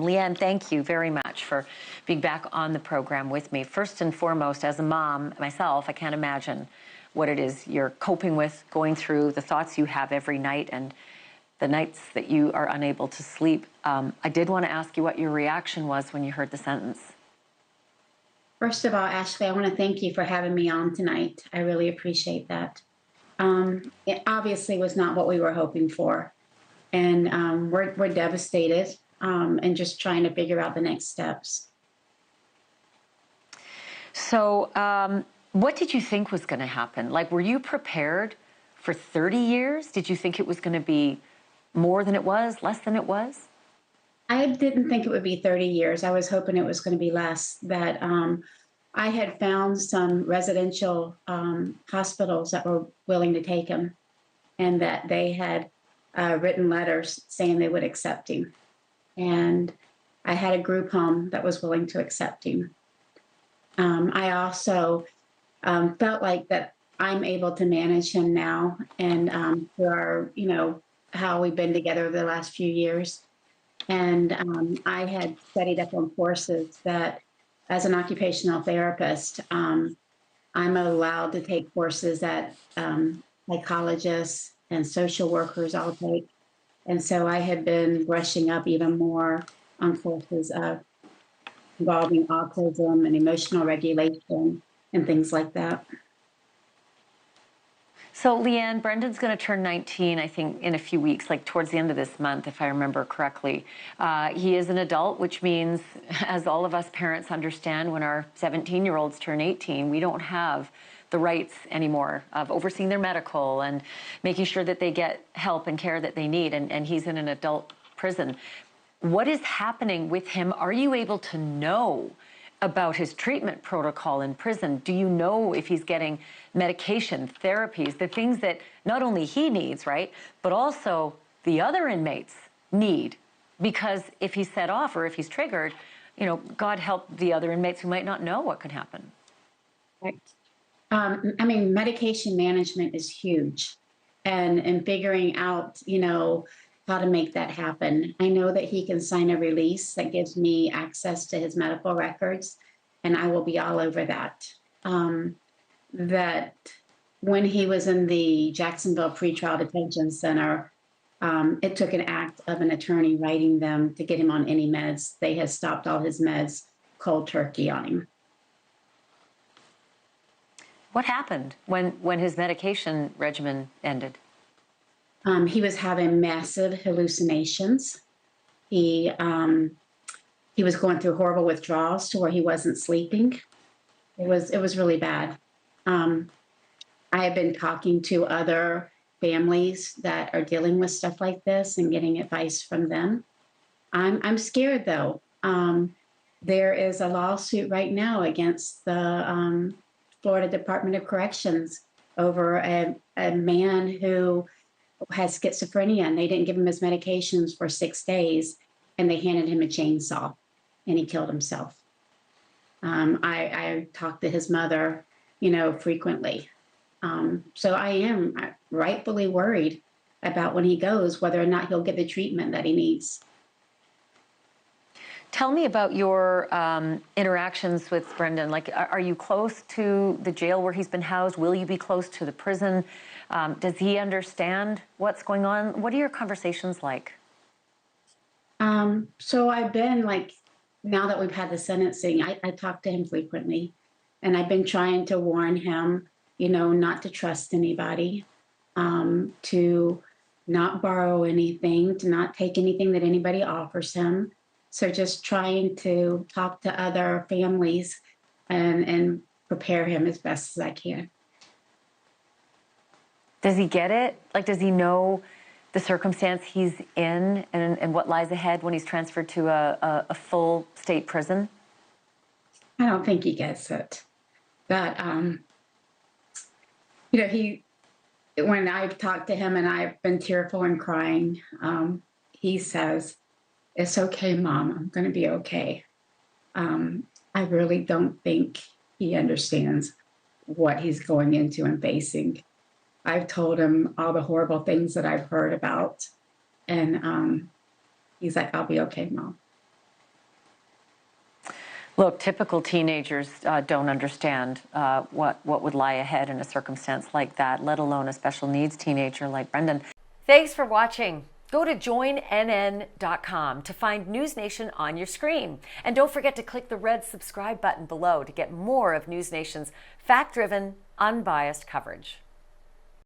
Leanne, thank you very much for being back on the program with me. First and foremost, as a mom myself, I can't imagine what it is you're coping with, going through, the thoughts you have every night, and the nights that you are unable to sleep. I did want to ask you what your reaction was when you heard the sentence. First of all, Ashleigh, I want to thank you for having me on tonight. I really appreciate that. It obviously was not what we were hoping for. And we're devastated and just trying to figure out the next steps. So what did you think was going to happen? Like, were you prepared for 30 years? Did you think it was going to be more than it was, less than it was? I didn't think it would be 30 years. I was hoping it was going to be less. That I had found some residential hospitals that were willing to take him, and that they had written letters saying they would accept him. And I had a group home that was willing to accept him. I also felt like that I'm able to manage him now, and through our, how we've been together over the last few years. And I had studied up on courses that, as an occupational therapist, I'm allowed to take courses that psychologists and social workers all take. And so I had been brushing up even more on courses involving autism and emotional regulation and things like that. So, Leanne, Brendan's going to turn 19, I think, in a few weeks, like towards the end of this month, if I remember correctly. He is an adult, which means, as all of us parents understand, when our 17-year-olds turn 18, we don't have the rights anymore of overseeing their medical and making sure that they get help and care that they need. And he's in an adult prison. What is happening with him? Are you able to know about his treatment protocol in prison? Do you know if he's getting medication, therapies, the things that not only he needs, right, but also the other inmates need? Because if he's set off or if he's triggered, God help the other inmates who might not know what could happen. Right. I mean, medication management is huge, and figuring out, how to make that happen. I know that he can sign a release that gives me access to his medical records, and I will be all over that. That when he was in the Jacksonville Pretrial Detention Center, it took an act of an attorney writing them to get him on any meds. They had stopped all his meds cold turkey on him. What happened when his medication regimen ended? He was having massive hallucinations. He was going through horrible withdrawals to where he wasn't sleeping. It was really bad. I have been talking to other families that are dealing with stuff like this and getting advice from them. I'm scared though. There is a lawsuit right now against the Florida Department of Corrections over a man who has schizophrenia, and they didn't give him his medications for 6 days, and they handed him a chainsaw, and he killed himself. I talk to his mother, frequently. So I am rightfully worried about when he goes, whether or not he'll get the treatment that he needs. Tell me about your interactions with Brendan. Like, are you close to the jail where he's been housed? Will you be close to the prison? Does he understand what's going on? What are your conversations like? So I've been now that we've had the sentencing, I talk to him frequently, and I've been trying to warn him, not to trust anybody, to not borrow anything, to not take anything that anybody offers him. So just trying to talk to other families and prepare him as best as I can. Does he get it? Like, does he know the circumstance he's in and what lies ahead when he's transferred to a full state prison? I don't think he gets it. But, when I've talked to him and I've been tearful and crying, he says, "It's okay, Mom, I'm going to be okay." I really don't think he understands what he's going into and facing. I've told him all the horrible things that I've heard about, and he's like, "I'll be okay, Mom." Look, typical teenagers don't understand what would lie ahead in a circumstance like that, let alone a special needs teenager like Brendan. Thanks for watching. Go to joinnn.com to find NewsNation on your screen. And don't forget to click the red subscribe button below to get more of NewsNation's fact-driven, unbiased coverage.